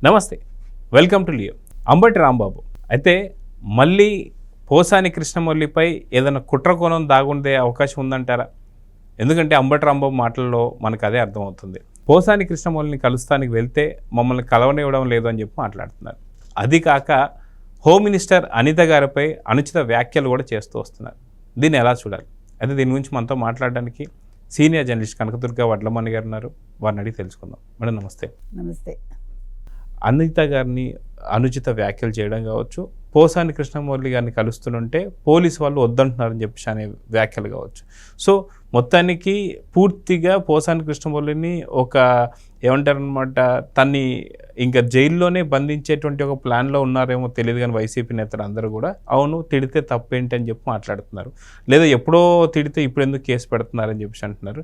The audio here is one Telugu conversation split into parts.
నమస్తే, welcome to Leo. Ambati Rambabu అయితే మళ్ళీ పోసాని కృష్ణమురళిపై ఏదైనా కుట్ర కోణం దాగుండే అవకాశం ఉందంటారా? ఎందుకంటే అంబటి రాంబాబు మాటల్లో మనకు అదే అర్థమవుతుంది. పోసాని కృష్ణమురళిని కలుస్తానికి వెళ్తే మమ్మల్ని కలవనివ్వడం లేదు అని చెప్పి మాట్లాడుతున్నారు. అది కాక హోమ్ మినిస్టర్ అనిత గారిపై అనుచిత వ్యాఖ్యలు కూడా చేస్తూ వస్తున్నారు. దీన్ని ఎలా చూడాలి? అయితే దీని గురించి మనతో మాట్లాడడానికి సీనియర్ జర్నలిస్ట్ కనకదుర్గ వడ్లమణి గారు ఉన్నారు. వారిని అడిగి తెలుసుకుందాం. మేడం నమస్తే. నమస్తే. అనిత గారిని అనుచిత వ్యాఖ్యలు చేయడం కావచ్చు, పోసాని కృష్ణమురళి గారిని కలుస్తుంటే పోలీసు వాళ్ళు వద్దంటున్నారని చెప్పేసి అనే వ్యాఖ్యలు కావచ్చు. సో మొత్తానికి పూర్తిగా పోసాని కృష్ణమురళిని ఒక ఏమంటారనమాట, తన్ని ఇంకా జైల్లోనే బంధించేటువంటి ఒక ప్లాన్లో ఉన్నారేమో తెలియదు, కానీ వైసీపీ నేతలు అందరూ కూడా అవును తిడితే తప్పేంటి అని చెప్పి మాట్లాడుతున్నారు. లేదా ఎప్పుడో తిడితే ఇప్పుడు ఎందుకు కేసు పెడుతున్నారని చెప్పేసి అంటున్నారు.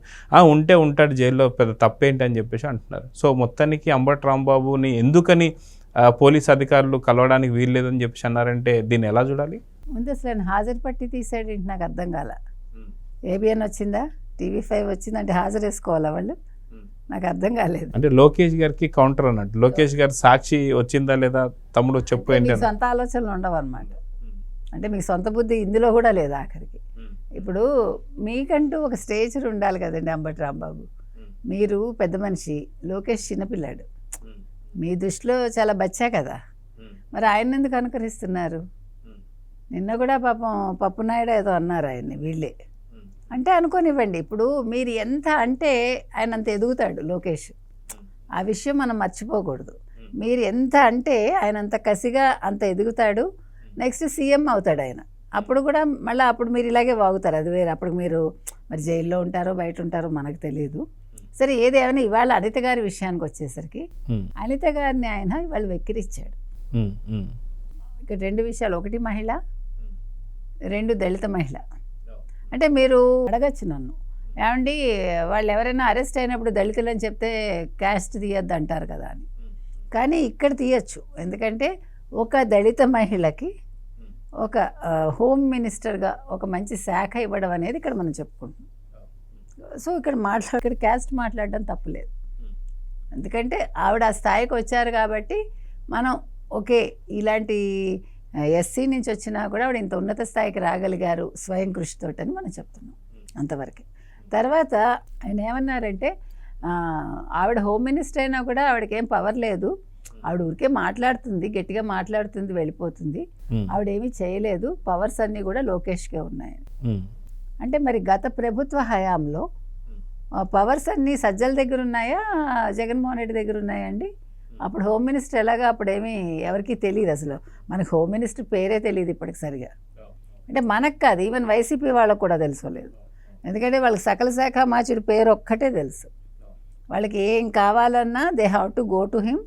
ఉంటే ఉంటాడు జైల్లో, పెద్ద తప్పేంటి అని చెప్పేసి అంటున్నారు. సో మొత్తానికి అంబటి రాంబాబుని ఎందుకని పోలీస్ అధికారులు కలవడానికి వీల్లేదని చెప్పేసి అన్నారంటే దీన్ని ఎలా చూడాలి? ముందు అసలు ఆయన హాజరు పట్టి తీసాడేంటి నాకు అర్థం కాల. ఏబిఎన్ వచ్చిందా, టీవీ5 వచ్చిందంటే హాజరు వేసుకోవాలా వాళ్ళు? నాకు అర్థం కాలేదు. అంటే లోకేష్ గారికి కౌంటర్ అన్నట్టు, లోకేష్ గారి సాక్షి వచ్చిందా లేదా తమ్ముడు చెప్పు ఏంటి, సొంత ఆలోచనలు ఉండవు అనమాట. అంటే మీకు సొంత బుద్ధి ఇందులో కూడా లేదు ఆఖరికి. ఇప్పుడు మీకంటూ ఒక స్టేచర్ ఉండాలి కదండి అంబటి రాంబాబు. మీరు పెద్ద మనిషి, లోకేష్ చిన్నపిల్లాడు, మీ దృష్టిలో చాలా బచ్చా కదా, మరి ఆయన ఎందుకు అనుకరిస్తున్నారు? నిన్న కూడా పాపం పప్పునాయుడు ఏదో అన్నారు ఆయన్ని వీళ్ళే. అంటే అనుకోనివ్వండి, ఇప్పుడు మీరు ఎంత అంటే ఆయన అంత ఎదుగుతాడు లోకేష్, ఆ విషయం మనం మర్చిపోకూడదు. మీరు ఎంత అంటే ఆయన అంత కసిగా అంత ఎదుగుతాడు, నెక్స్ట్ సీఎం అవుతాడు ఆయన. అప్పుడు కూడా మళ్ళీ అప్పుడు మీరు ఇలాగే వాగుతారు, అది వేరే. అప్పుడు మీరు మరి జైల్లో ఉంటారో బయట ఉంటారో మనకు తెలియదు. సరే ఏదేమైనా ఇవాళ అనిత గారి విషయానికి వచ్చేసరికి అనిత గారిని ఆయన ఇవాళ వెక్కిరిచ్చాడు. ఇక్కడ రెండు విషయాలు, ఒకటి మహిళ, రెండు దళిత మహిళ. అంటే మీరు అడగచ్చు నన్ను, ఏమండి వాళ్ళు ఎవరైనా అరెస్ట్ అయినప్పుడు దళితులు అని చెప్తే క్యాస్ట్ తీయద్దు అంటారు కదా అని. కానీ ఇక్కడ తీయచ్చు, ఎందుకంటే ఒక దళిత మహిళకి ఒక హోమ్ మినిస్టర్గా ఒక మంచి శాఖ ఇవ్వడం అనేది ఇక్కడ మనం చెప్పుకుంటున్నాం. సో ఇక్కడ క్యాస్ట్ మాట్లాడడం తప్పులేదు, ఎందుకంటే ఆవిడ ఆ స్థాయికి వచ్చారు కాబట్టి మనం ఓకే, ఇలాంటి ఎస్సీ నుంచి వచ్చినా కూడా ఆవిడ ఇంత ఉన్నత స్థాయికి రాగలిగారు స్వయం కృషితోటి అని మనం చెప్తున్నాం, అంతవరకే. తర్వాత ఆయన ఏమన్నారంటే ఆవిడ హోమ్ మినిస్టర్ అయినా కూడా ఆవిడకి ఏం పవర్ లేదు, ఆవిడ ఊరికే మాట్లాడుతుంది, గట్టిగా మాట్లాడుతుంది, వెళ్ళిపోతుంది, ఆవిడేమీ చేయలేదు, పవర్స్ అన్నీ కూడా లోకేష్కే ఉన్నాయి. అంటే మరి గత ప్రభుత్వ హయాంలో పవర్స్ అన్నీ సజ్జల దగ్గర ఉన్నాయా, జగన్మోహన్ రెడ్డి దగ్గర ఉన్నాయండి? అప్పుడు హోమ్ మినిస్టర్ ఎలాగా, అప్పుడేమీ ఎవరికీ తెలియదు, అసలు మనకు హోమ్ మినిస్టర్ పేరే తెలియదు ఇప్పటికి సరిగా. అంటే మనకు కాదు, ఈవెన్ వైసీపీ వాళ్ళకు కూడా తెలుసుకోలేదు, ఎందుకంటే వాళ్ళకి సకల శాఖ మాచుడి పేరు ఒక్కటే తెలుసు. వాళ్ళకి ఏం కావాలన్నా they have to go to him.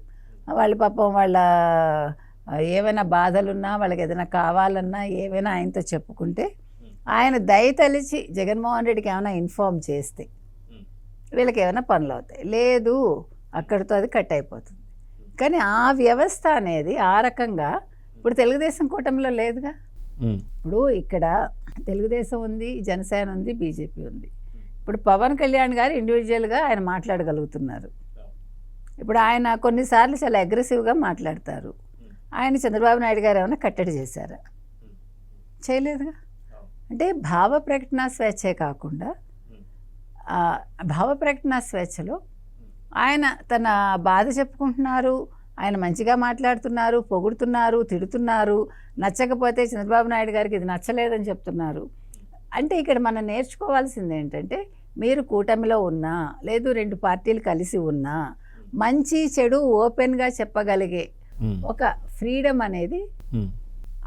వాళ్ళ పాపం వాళ్ళ ఏమైనా బాధలున్నా, వాళ్ళకి ఏదైనా కావాలన్నా ఏమైనా ఆయనతో చెప్పుకుంటే ఆయన దయతలిచి జగన్మోహన్ రెడ్డికి ఏమైనా ఇన్ఫార్మ్ చేస్తే వీళ్ళకి ఏమైనా పనులు అవుతాయి, లేదు అక్కడితో అది కట్ అయిపోతుంది. కానీ ఆ వ్యవస్థ అనేది ఆ రకంగా ఇప్పుడు తెలుగుదేశం కూటమిలో లేదుగా. ఇప్పుడు ఇక్కడ తెలుగుదేశం ఉంది, జనసేన ఉంది, బీజేపీ ఉంది. ఇప్పుడు పవన్ కళ్యాణ్ గారు ఇండివిజువల్గా ఆయన మాట్లాడగలుగుతున్నారు. ఇప్పుడు ఆయన కొన్నిసార్లు చాలా అగ్రెసివ్గా మాట్లాడతారు. ఆయన చంద్రబాబు నాయుడు గారు ఏమైనా కట్టడి చేశారా? చేయలేదుగా. అంటే భావ ప్రకటన స్వేచ్ఛే కాకుండా భావ ప్రకటన స్వేచ్ఛలో ఆయన తన బాధ చెప్పుకుంటున్నారు, ఆయన మంచిగా మాట్లాడుతున్నారు, పొగుడుతున్నారు, తిడుతున్నారు, నచ్చకపోతే చంద్రబాబు నాయుడు గారికి ఇది నచ్చలేదని చెప్తున్నారు. అంటే ఇక్కడ మనం నేర్చుకోవాల్సింది ఏంటంటే, మీరు కూటమిలో ఉన్నా లేదు రెండు పార్టీలు కలిసి ఉన్నా మంచి చెడు ఓపెన్గా చెప్పగలిగే ఒక ఫ్రీడమ్ అనేది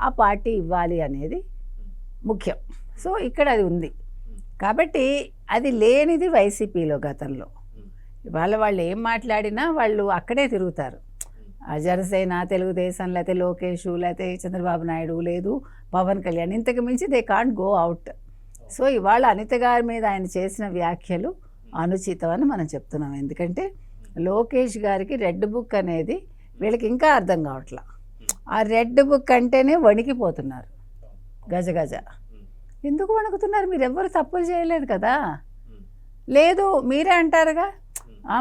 ఆ పార్టీ ఇవ్వాలి అనేది ముఖ్యం. సో ఇక్కడ అది ఉంది కాబట్టి అది లేనిది వైసీపీలో గతంలో. ఇవాళ వాళ్ళు ఏం మాట్లాడినా వాళ్ళు అక్కడే తిరుగుతారు. జనసేన, తెలుగుదేశం, లేకపోతే లోకేష్, లేకపోతే చంద్రబాబు నాయుడు, లేదు పవన్ కళ్యాణ్, ఇంతకు మించి they can't go out. So ఇవాళ అనిత గారి మీద ఆయన చేసిన వ్యాఖ్యలు అనుచితం అని మనం చెప్తున్నాం. ఎందుకంటే లోకేష్ గారికి రెడ్ బుక్ అనేది వీళ్ళకి ఇంకా అర్థం కావట్లా. ఆ రెడ్ బుక్ అంటేనే వణికిపోతున్నారు, గజగజ. ఎందుకు వణుకుతున్నారు? మీరు ఎవ్వరు తప్పులు చేయలేదు కదా. లేదు మీరే అంటారుగా,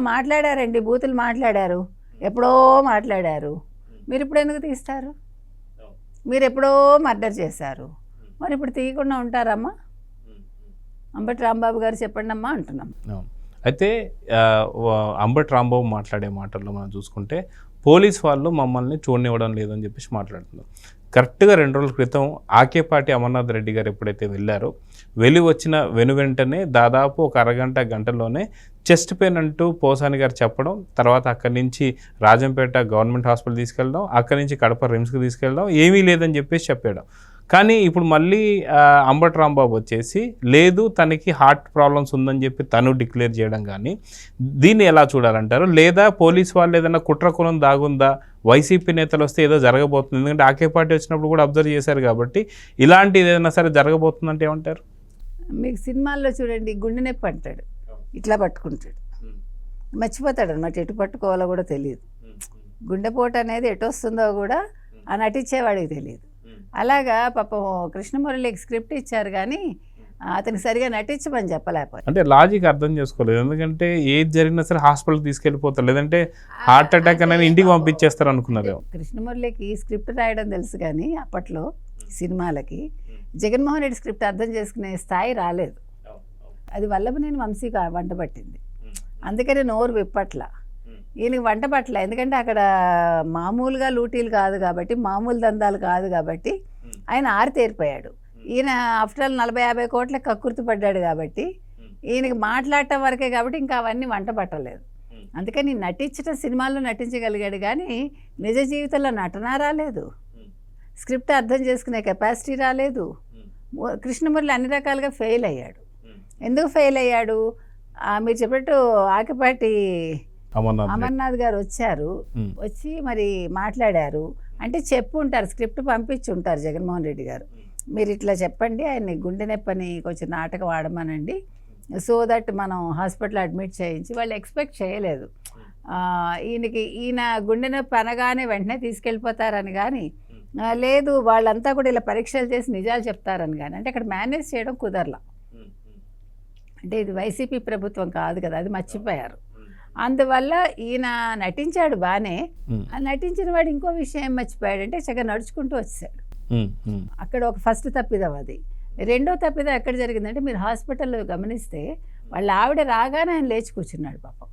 మాట్లాడారండి, బూతులు మాట్లాడారు, ఎప్పుడో మాట్లాడారు, మీరు ఇప్పుడు ఎందుకు తీస్తారు? మీరు ఎప్పుడో మర్డర్ చేశారు, మరి ఇప్పుడు తీయకుండా ఉంటారమ్మా? అంబటి రాంబాబు గారు చెప్పండి అమ్మా అంటున్నాం. అయితే అంబటి రాంబాబు మాట్లాడే మాటల్లో మనం చూసుకుంటే పోలీస్ వాళ్ళు మమ్మల్ని చూడనివ్వడం లేదని చెప్పేసి మాట్లాడుతున్నారు. కరెక్ట్గా 2 రోజుల క్రితం ఆకేపాటి అమర్నాథ్ రెడ్డి గారు ఎప్పుడైతే వెళ్ళారో వెళ్ళి వచ్చిన వెనువెంటనే దాదాపు ఒక అరగంట గంటలోనే చెస్ట్ పెయిన్ అంటూ పోసాని గారు చెప్పడం, తర్వాత అక్కడి నుంచి రాజంపేట గవర్నమెంట్ హాస్పిటల్ తీసుకెళ్ళడం, అక్కడి నుంచి కడప రిమ్స్కి తీసుకెళ్ళడం, ఏమీ లేదని చెప్పేసి చెప్పాడు. కానీ ఇప్పుడు మళ్ళీ అంబటి రాంబాబు వచ్చేసి లేదు తనకి హార్ట్ ప్రాబ్లమ్స్ ఉందని చెప్పి తను డిక్లేర్ చేయడం, కానీ దీన్ని ఎలా చూడాలంటారు? లేదా పోలీస్ వాళ్ళు ఏదైనా కుట్రకులం దాగుందా? వైసీపీ నేతలు వస్తే ఏదో జరగబోతుంది, ఎందుకంటే ఆకే పార్టీ వచ్చినప్పుడు కూడా అబ్జర్వ్ చేశారు కాబట్టి ఇలాంటిది ఏదైనా సరే జరగబోతుందంటే ఏమంటారు? మీకు సినిమాల్లో చూడండి, గుండె నొప్పి అంటాడు, ఇట్లా పట్టుకుంటాడు, మర్చిపోతాడు అనమాట, ఎటు పట్టుకోవాలో కూడా తెలియదు. గుండెపోటు అనేది ఎటు వస్తుందో కూడా ఆ నటించేవాడికి తెలియదు. అలాగా పాపం కృష్ణమురళికి స్క్రిప్ట్ ఇచ్చారు కానీ అతనికి సరిగా నటించమని చెప్పలేకపోయి. అంటే లాజిక్ అర్థం చేసుకోలేదు, ఎందుకంటే ఏది జరిగినా సరే హాస్పిటల్కి తీసుకెళ్ళిపోతారు, లేదంటే హార్ట్ అటాక్ అనేది ఇంటికి పంపించేస్తారు అనుకున్నారు. కృష్ణమురళికి స్క్రిప్ట్ రాయడం తెలుసు కానీ అప్పట్లో సినిమాలకి జగన్మోహన్ రెడ్డి స్క్రిప్ట్ అర్థం చేసుకునే స్థాయి రాలేదు. అది వల్లభనేని వంశీకి వంట పట్టింది, అందుకని నోరు విప్పట్ల. ఈయనకి వంట పట్ల, ఎందుకంటే అక్కడ మామూలుగా లూటీలు కాదు కాబట్టి, మామూలు దందాలు కాదు కాబట్టి ఆయన ఆరితేరిపోయాడు. ఈయన ఆఫ్టర్ ఆల్ 40-50 కోట్ల కక్కుర్తి పడ్డాడు కాబట్టి ఈయనకి మాట్లాడటం వరకే కాబట్టి ఇంకా అవన్నీ వంట పట్టలేదు. అందుకని నటించడం, సినిమాల్లో నటించగలిగాడు కానీ నిజ జీవితంలో నటన రాలేదు, స్క్రిప్ట్ అర్థం చేసుకునే కెపాసిటీ రాలేదు. కృష్ణమురళి అన్ని రకాలుగా ఫెయిల్ అయ్యాడు. ఎందుకు ఫెయిల్ అయ్యాడు? మీరు చెప్పినట్టు ఆకిపాటి అమర్నాథ్ గారు వచ్చారు, వచ్చి మరి మాట్లాడారు అంటే చెప్పు ఉంటారు, స్క్రిప్ట్ పంపించి ఉంటారు జగన్మోహన్ రెడ్డి గారు, మీరు ఇట్లా చెప్పండి, ఆయన్ని గుండె నొప్పని కొంచెం నాటకం ఆడమనండి, సో దట్ మనం హాస్పిటల్ అడ్మిట్ చేయించి. వాళ్ళు ఎక్స్పెక్ట్ చేయలేదు ఈయన గుండె నొప్పి అనగానే వెంటనే తీసుకెళ్ళిపోతారని, కానీ లేదు వాళ్ళంతా కూడా ఇలా పరీక్షలు చేసి నిజాలు చెప్తారని, కానీ అంటే అక్కడ మేనేజ్ చేయడం కుదరలా. అంటే ఇది వైసీపీ ప్రభుత్వం కాదు కదా, అది మర్చిపోయారు. అందువల్ల ఈయన నటించాడు బాగానే, నటించిన వాడు ఇంకో విషయం మర్చిపోయాడు, అంటే చక్కగా నడుచుకుంటూ వచ్చాడు. అక్కడ ఒక ఫస్ట్ తప్పిదం అది. రెండో తప్పిదం ఎక్కడ జరిగిందంటే, మీరు హాస్పిటల్లో గమనిస్తే వాళ్ళ ఆవిడ రాగానే ఆయన లేచి కూర్చున్నాడు పాపం.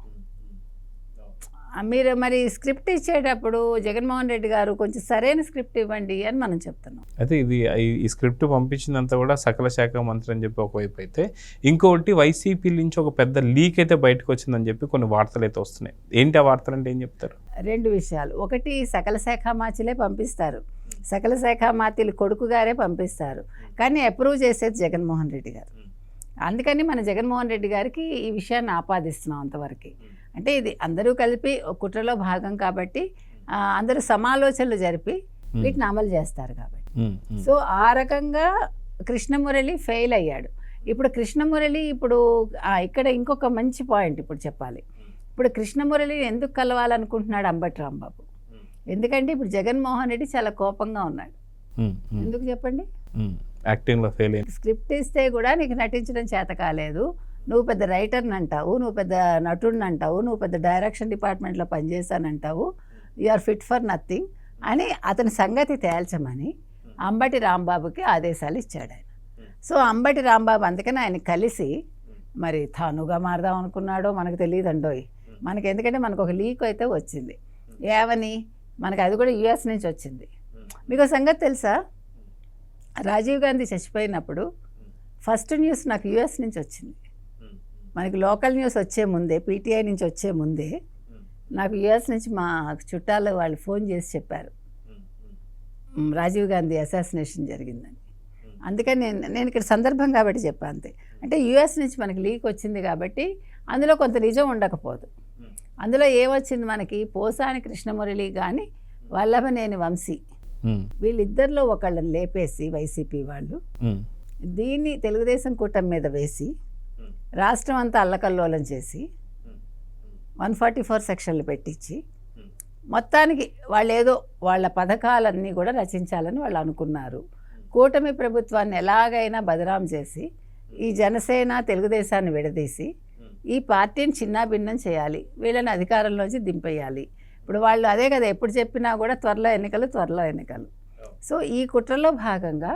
మీరు మరి స్క్రిప్ట్ ఇచ్చేటప్పుడు జగన్మోహన్ రెడ్డి గారు కొంచెం సరైన స్క్రిప్ట్ ఇవ్వండి అని మనం చెప్తున్నాం. అయితే ఇది ఈ స్క్రిప్ట్ పంపించినంత కూడా సకల శాఖ మంత్రి అని చెప్పి ఒకవైపు అయితే, ఇంకొకటి వైసీపీ నుంచి ఒక పెద్ద లీక్ అయితే బయటకు వచ్చిందని చెప్పి కొన్ని వార్తలు అయితే వస్తున్నాయి. ఏంటి ఆ వార్తలు అంటే ఏం చెప్తారు? 2 విషయాలు. ఒకటి, సకల శాఖ మాచిలే పంపిస్తారు, సకల శాఖ మాతిలు కొడుకు గారే పంపిస్తారు, కానీ అప్రూవ్ చేసేది జగన్మోహన్ రెడ్డి గారు. అందుకని మన జగన్మోహన్ రెడ్డి గారికి ఈ విషయాన్ని ఆపాదిస్తున్నాం అంతవరకు. అంటే ఇది అందరూ కలిపి కుట్రలో భాగం కాబట్టి అందరూ సమాలోచనలు జరిపి వీటిని అమలు చేస్తారు కాబట్టి. సో ఆ రకంగా కృష్ణమురళి ఫెయిల్ అయ్యాడు. ఇప్పుడు కృష్ణమురళి ఇక్కడ ఇంకొక మంచి పాయింట్ ఇప్పుడు చెప్పాలి. ఇప్పుడు కృష్ణమురళి ఎందుకు కలవాలనుకుంటున్నాడు అంబటి రాంబాబు? ఎందుకంటే ఇప్పుడు జగన్మోహన్ రెడ్డి చాలా కోపంగా ఉన్నాడు. ఎందుకు చెప్పండి? యాక్టింగ్లో ఫెయిల్ అయ్యింది. స్క్రిప్ట్ ఇస్తే కూడా నీకు నటించడం చేత కాలేదు, నువ్వు పెద్ద రైటర్ని అంటావు, నువ్వు పెద్ద నటుడిని అంటావు, నువ్వు పెద్ద డైరెక్షన్ డిపార్ట్మెంట్లో పనిచేశానంటావు, you are fit for nothing అని అతని సంగతి తేల్చమని అంబటి రాంబాబుకి ఆదేశాలు ఇచ్చాడు ఆయన. సో అంబటి రాంబాబు అందుకని ఆయన కలిసి మరి తానుగా మారదాం అనుకున్నాడో మనకు తెలియదండోయ్. మనకి ఎందుకంటే మనకు ఒక లీక్ అయితే వచ్చింది, ఏమని, మనకి అది కూడా యుఎస్ నుంచి వచ్చింది. మీకు సంగతి తెలుసా? రాజీవ్ గాంధీ చచ్చిపోయినప్పుడు ఫస్ట్ న్యూస్ నాకు యుఎస్ నుంచి వచ్చింది. మనకి లోకల్ న్యూస్ వచ్చే ముందే, పీటీఐ నుంచి వచ్చే ముందే నాకు యుఎస్ నుంచి మా చుట్టాలు వాళ్ళు ఫోన్ చేసి చెప్పారు రాజీవ్ గాంధీ అసాసినేషన్ జరిగిందని. అందుకని నేను ఇక్కడ సందర్భం కాబట్టి చెప్పాను అంతే. అంటే యుఎస్ నుంచి మనకి లీక్ వచ్చింది కాబట్టి అందులో కొంత నిజం ఉండకపోదు. అందులో ఏమొచ్చింది మనకి, పోసాని కృష్ణమురళి కానీ వల్లభనేని వంశీ వీళ్ళిద్దరిలో ఒకళ్ళని లేపేసి వైసీపీ వాళ్ళు దీన్ని తెలుగుదేశం కూటమి మీద వేసి రాష్ట్రం అంతా అల్లకల్లోలం చేసి 144 సెక్షన్లు పెట్టించి మొత్తానికి వాళ్ళు ఏదో వాళ్ళ పథకాలన్నీ కూడా రచించాలని వాళ్ళు అనుకున్నారు. కూటమి ప్రభుత్వాన్ని ఎలాగైనా బదనాం చేసి ఈ జనసేన తెలుగుదేశాన్ని విడదీసి ఈ పార్టీని చిన్నాభిన్నం చేయాలి, వీళ్ళని అధికారంలోంచి దింపేయాలి, ఇప్పుడు వాళ్ళు అదే కదా ఎప్పుడు చెప్పినా కూడా త్వరలో ఎన్నికలు. సో ఈ కుట్రలో భాగంగా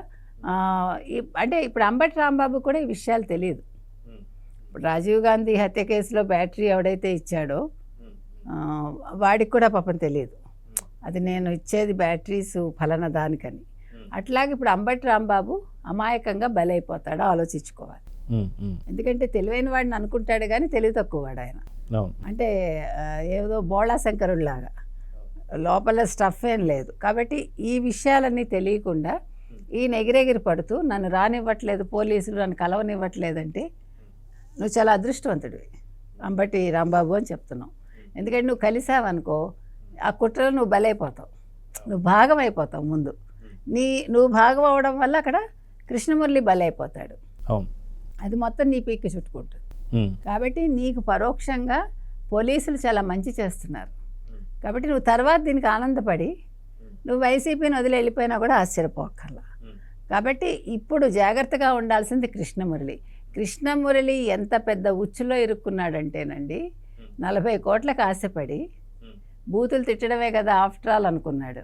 అంటే ఇప్పుడు అంబటి రాంబాబు కూడా ఈ విషయాలు తెలియదు. ఇప్పుడు రాజీవ్ గాంధీ హత్య కేసులో బ్యాటరీ ఎవడైతే ఇచ్చాడో వాడికి కూడా పాపం తెలియదు అది నేను ఇచ్చేది బ్యాటరీస్ ఫలానా దానికని. అట్లాగే ఇప్పుడు అంబటి రాంబాబు అమాయకంగా బలైపోతాడో ఆలోచించుకోవాలి. ఎందుకంటే తెలివైన వాడిని అనుకుంటాడు కానీ తెలివి తక్కువ వాడు ఆయన. అంటే ఏదో బోళా శంకరుడిలాగా లోపల స్టఫ్ ఏం లేదు. కాబట్టి ఈ విషయాలన్నీ తెలియకుండా ఈయన ఎగిరెగిరి పడుతూ నన్ను రానివ్వట్లేదు పోలీసులు, నన్ను కలవనివ్వట్లేదంటే నువ్వు చాలా అదృష్టవంతుడివి అంబటి రాంబాబు అని చెప్తున్నావు. ఎందుకంటే నువ్వు కలిసావనుకో ఆ కుట్రలో నువ్వు బలైపోతావు, నువ్వు భాగం అయిపోతావు. ముందు నువ్వు భాగం అవడం వల్ల అక్కడ కృష్ణమురళి బలైపోతాడు. అది మొత్తం నీ పీక్కి చుట్టుకుంటుంది. కాబట్టి నీకు పరోక్షంగా పోలీసులు చాలా మంచి చేస్తున్నారు. కాబట్టి నువ్వు తర్వాత దీనికి ఆనందపడి నువ్వు వైసీపీని వదిలి వెళ్ళిపోయినా కూడా ఆశ్చర్యపోకర్లా. కాబట్టి ఇప్పుడు జాగ్రత్తగా ఉండాల్సింది కృష్ణమురళి ఎంత పెద్ద ఉచ్చులో ఇరుక్కున్నాడంటేనండి 40 కోట్లకు ఆశపడి బూతులు తిట్టడమే కదా ఆఫ్టర్ ఆల్ అనుకున్నాడు.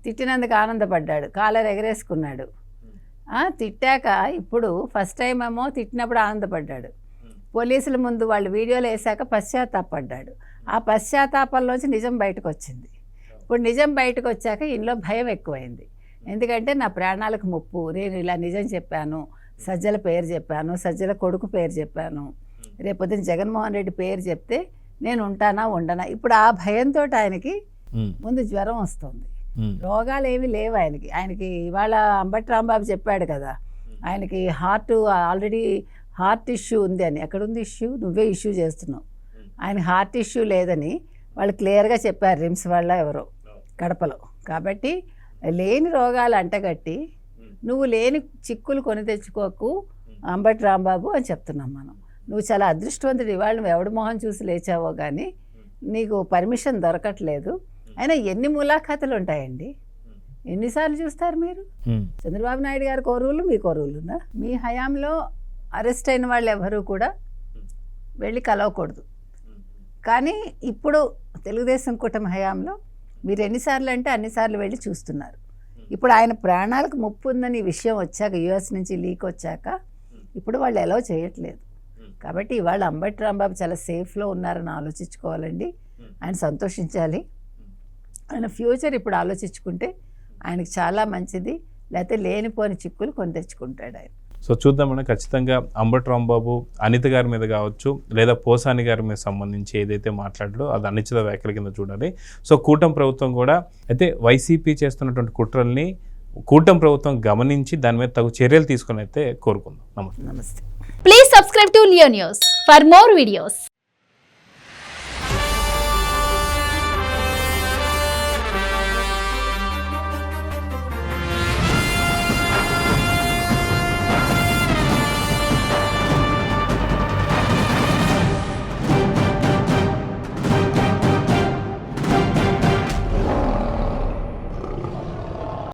తిట్టినందుకు ఆనందపడ్డాడు, కాలర్ ఎగరేసుకున్నాడు. తిట్టాక ఇప్పుడు ఫస్ట్ టైం ఏమో తిట్టినప్పుడు ఆనందపడ్డాడు, పోలీసుల ముందు వాళ్ళు వీడియోలు వేసాక పశ్చాత్తాపడ్డాడు. ఆ పశ్చాత్తాపంలోంచి నిజం బయటకు వచ్చింది. ఇప్పుడు నిజం బయటకు వచ్చాక ఇంట్లో భయం ఎక్కువైంది. ఎందుకంటే నా ప్రాణాలకు ముప్పు, నేను ఇలా నిజం చెప్పాను, సజ్జల పేరు చెప్పాను, సజ్జల కొడుకు పేరు చెప్పాను, రేపొద్దున జగన్మోహన్ రెడ్డి పేరు చెప్తే నేను ఉంటానా ఉండనా. ఇప్పుడు ఆ భయంతో ఆయనకి ముందు జ్వరం వస్తుంది, రోగాలు ఏమీ లేవు ఆయనకి. ఇవాళ అంబటి రాంబాబు చెప్పాడు కదా ఆయనకి ఆల్రెడీ హార్ట్ ఇష్యూ ఉంది అని. ఎక్కడుంది ఇష్యూ? నువ్వే ఇష్యూ చేస్తున్నావు. ఆయన హార్ట్ ఇష్యూ లేదని వాళ్ళు క్లియర్గా చెప్పారు, రిమ్స్ వాళ్ళ ఎవరో కడపలో. కాబట్టి లేని రోగాలు అంటగట్టి నువ్వు లేని చిక్కులు కొని తెచ్చుకోకు అంబటి రాంబాబు అని చెప్తున్నాం మనం. నువ్వు చాలా అదృష్టవంతుడు, ఇవాళ నువ్వు ఎవడి మొహం చూసి లేచావో కానీ నీకు పర్మిషన్ దొరకట్లేదు. అయినా ఎన్ని ములాఖాతులు ఉంటాయండి, ఎన్నిసార్లు చూస్తారు మీరు? చంద్రబాబు నాయుడు గారికి ఓ రూలు, మీకు ఓ రూలునా? మీ హయాంలో అరెస్ట్ అయిన వాళ్ళు ఎవరు కూడా వెళ్ళి కలవకూడదు. కానీ ఇప్పుడు తెలుగుదేశం కూటమి హయాంలో మీరు ఎన్నిసార్లు అంటే అన్నిసార్లు వెళ్ళి చూస్తున్నారు. ఇప్పుడు ఆయన ప్రాణాలకు ముప్పు ఉందని విషయం వచ్చాక, యుఎస్ నుంచి లీక్ వచ్చాక ఇప్పుడు వాళ్ళు ఎలా చేయట్లేదు. కాబట్టి ఇవాళ అంబటి రాంబాబు చాలా సేఫ్లో ఉన్నారని ఆలోచించుకోవాలండి. ఆయన సంతోషించాలి. ఆయన ఫ్యూచర్ ఇప్పుడు ఆలోచించుకుంటే ఆయనకు చాలా మంచిది. లేకపోతే లేనిపోని చిక్కులు కొని తెచ్చుకుంటాడు ఆయన. సో చూద్దాం మనం ఖచ్చితంగా అంబటి రాంబాబు అనిత గారి మీద కావచ్చు లేదా పోసాని గారి మీద సంబంధించి ఏదైతే మాట్లాడాడో అది అనిశ్చిత వ్యాఖ్యల కింద చూడాలి. సో కూటమి ప్రభుత్వం కూడా అయితే వైసీపీ చేస్తున్నటువంటి కుట్రల్ని కూటమి ప్రభుత్వం గమనించి దాని మీద తగు చర్యలు తీసుకుని అయితే కోరుకుందాం. నమస్తే. నమస్తే. Please subscribe to Leo News for more videos.